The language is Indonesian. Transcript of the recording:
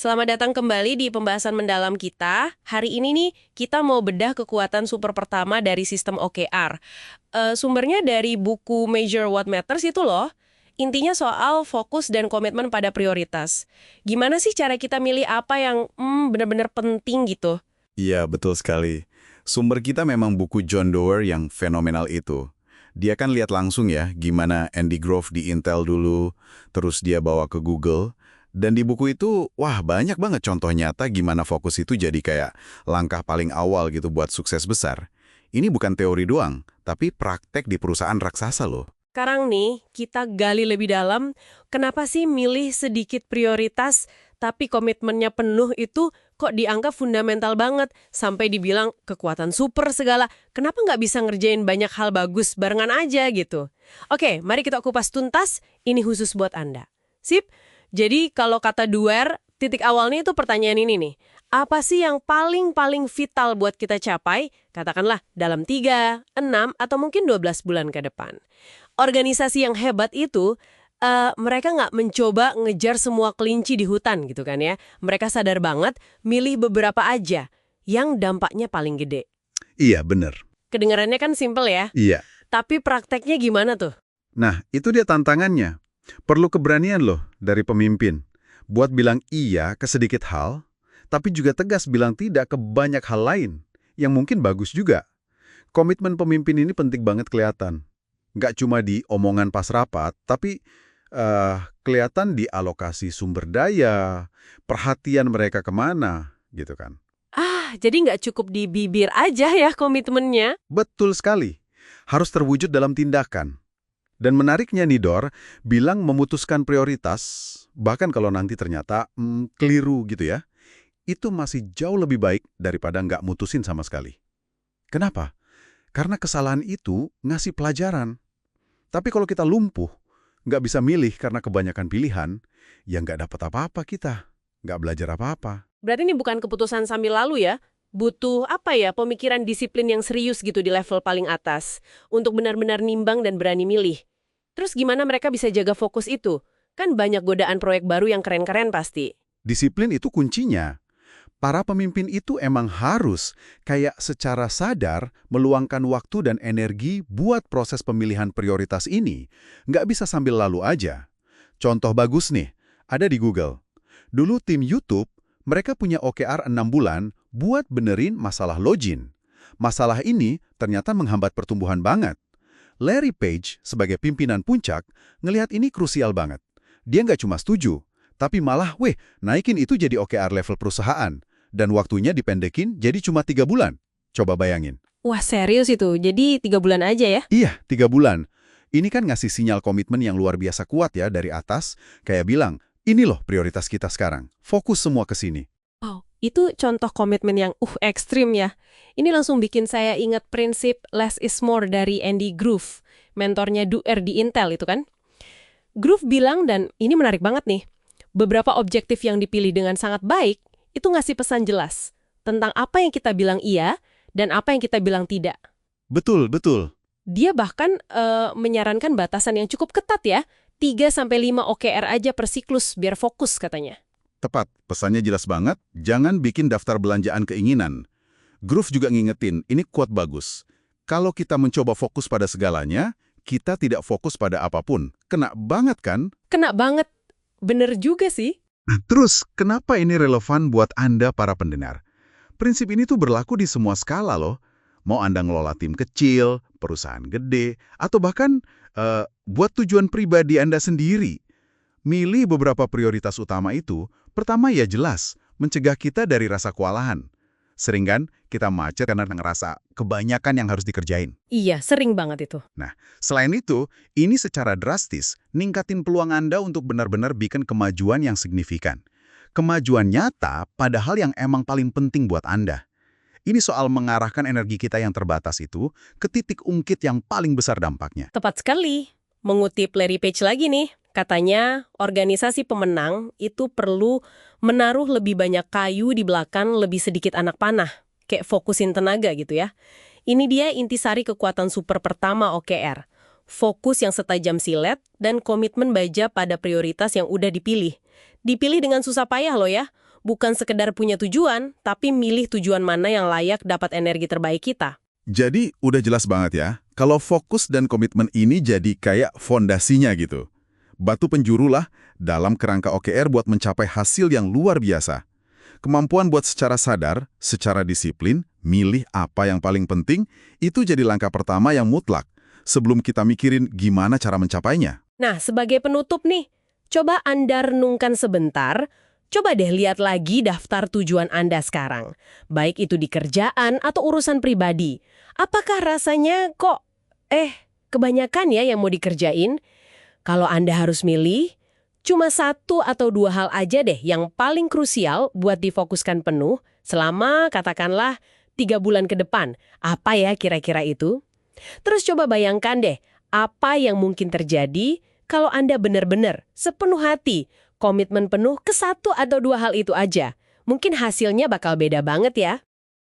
Selamat datang kembali di pembahasan mendalam kita. Hari ini nih, kita mau bedah kekuatan super pertama dari sistem OKR. Sumbernya dari buku Measure What Matters itu loh. Intinya soal fokus dan komitmen pada prioritas. Gimana sih cara kita milih apa yang benar-benar penting gitu? Iya, betul sekali. Sumber kita memang buku John Doerr yang fenomenal itu. Dia kan lihat langsung ya gimana Andy Grove di Intel dulu, terus dia bawa ke Google. Dan di buku itu, wah banyak banget contoh nyata gimana fokus itu jadi kayak langkah paling awal gitu buat sukses besar. Ini bukan teori doang, tapi praktek di perusahaan raksasa loh. Sekarang nih, kita gali lebih dalam, kenapa sih milih sedikit prioritas, tapi komitmennya penuh itu kok dianggap fundamental banget, sampai dibilang kekuatan super segala. Kenapa nggak bisa ngerjain banyak hal bagus barengan aja gitu? Oke, mari kita kupas tuntas, ini khusus buat Anda. Sip, jadi kalau kata Doerr, titik awalnya itu pertanyaan ini nih. Apa sih yang paling vital buat kita capai, katakanlah dalam 3, 6, atau mungkin 12 bulan ke depan? Organisasi yang hebat itu, mereka nggak mencoba ngejar semua kelinci di hutan gitu kan ya. Mereka sadar banget milih beberapa aja yang dampaknya paling gede. Iya, bener. Kedengarannya kan simple ya, Iya. tapi prakteknya gimana tuh? Nah, itu dia tantangannya. Perlu keberanian loh dari pemimpin. Buat bilang iya ke sedikit hal, tapi juga tegas bilang tidak ke banyak hal lain yang mungkin bagus juga. Komitmen pemimpin ini penting banget kelihatan. Nggak cuma di omongan pas rapat, tapi kelihatan di alokasi sumber daya, perhatian mereka kemana, gitu kan. Jadi nggak cukup di bibir aja ya komitmennya? Betul sekali. Harus terwujud dalam tindakan. Dan menariknya nih Dor, bilang memutuskan prioritas, bahkan kalau nanti ternyata keliru gitu ya, itu masih jauh lebih baik daripada nggak mutusin sama sekali. Kenapa? Karena kesalahan itu ngasih pelajaran. Tapi kalau kita lumpuh, nggak bisa milih karena kebanyakan pilihan, ya nggak dapat apa-apa kita, nggak belajar apa-apa. Berarti ini bukan keputusan sambil lalu ya? Butuh apa ya, pemikiran disiplin yang serius gitu di level paling atas, untuk benar-benar nimbang dan berani milih. Terus gimana mereka bisa jaga fokus itu? Kan banyak godaan proyek baru yang keren-keren pasti. Disiplin itu kuncinya. Para pemimpin itu emang harus kayak secara sadar meluangkan waktu dan energi buat proses pemilihan prioritas ini. Nggak bisa sambil lalu aja. Contoh bagus nih, ada di Google. Dulu tim YouTube, mereka punya OKR 6 bulan buat benerin masalah login. Masalah ini ternyata menghambat pertumbuhan banget. Larry Page, sebagai pimpinan puncak, ngelihat ini krusial banget. Dia nggak cuma setuju, tapi malah, naikin itu jadi OKR level perusahaan. Dan waktunya dipendekin jadi cuma 3 bulan. Coba bayangin. Wah serius itu, jadi 3 bulan aja ya? Iya, 3 bulan. Ini kan ngasih sinyal komitmen yang luar biasa kuat ya dari atas. Kayak bilang, ini loh prioritas kita sekarang. Fokus semua ke sini. Wow, itu contoh komitmen yang ekstrim ya. Ini langsung bikin saya ingat prinsip less is more dari Andy Grove, mentornya Doerr di Intel itu kan. Grove bilang, dan ini menarik banget nih, beberapa objektif yang dipilih dengan sangat baik, itu ngasih pesan jelas tentang apa yang kita bilang iya dan apa yang kita bilang tidak. Betul, betul. Dia bahkan menyarankan batasan yang cukup ketat ya, 3-5 OKR aja per siklus biar fokus katanya. Tepat, pesannya jelas banget, jangan bikin daftar belanjaan keinginan. Grove juga ngingetin, ini quote bagus. Kalau kita mencoba fokus pada segalanya, kita tidak fokus pada apapun. Kena banget kan? Kena banget. Bener juga sih. Terus, kenapa ini relevan buat Anda para pendengar? Prinsip ini tuh berlaku di semua skala loh. Mau Anda ngelola tim kecil, perusahaan gede, atau bahkan buat tujuan pribadi Anda sendiri. Milih beberapa prioritas utama itu, pertama ya jelas, mencegah kita dari rasa kewalahan. Sering kan kita macet karena ngerasa kebanyakan yang harus dikerjain. Iya, sering banget itu. Nah, selain itu, ini secara drastis ningkatin peluang Anda untuk benar-benar bikin kemajuan yang signifikan. Kemajuan nyata padahal yang emang paling penting buat Anda. Ini soal mengarahkan energi kita yang terbatas itu ke titik ungkit yang paling besar dampaknya. Tepat sekali. Mengutip Larry Page lagi nih, katanya organisasi pemenang itu perlu menaruh lebih banyak kayu di belakang lebih sedikit anak panah. Kayak fokusin tenaga gitu ya. Ini dia intisari kekuatan super pertama OKR. Fokus yang setajam silet dan komitmen baja pada prioritas yang udah dipilih. Dipilih dengan susah payah loh ya. bukan sekedar punya tujuan, tapi milih tujuan mana yang layak dapat energi terbaik kita. Jadi udah jelas banget ya, kalau fokus dan komitmen ini jadi kayak fondasinya gitu. Batu penjurulah dalam kerangka OKR buat mencapai hasil yang luar biasa. Kemampuan buat secara sadar, secara disiplin, milih apa yang paling penting, itu jadi langkah pertama yang mutlak sebelum kita mikirin gimana cara mencapainya. Nah, sebagai penutup nih, coba Anda renungkan sebentar, coba deh lihat lagi daftar tujuan Anda sekarang. Baik itu di kerjaan atau urusan pribadi. Apakah rasanya kok, kebanyakan ya yang mau dikerjain? Kalau Anda harus milih, cuma satu atau dua hal aja deh yang paling krusial buat difokuskan penuh selama katakanlah 3 bulan ke depan. Apa ya kira-kira itu? Terus coba bayangkan deh, apa yang mungkin terjadi kalau Anda benar-benar sepenuh hati, komitmen penuh ke satu atau dua hal itu aja. Mungkin hasilnya bakal beda banget ya.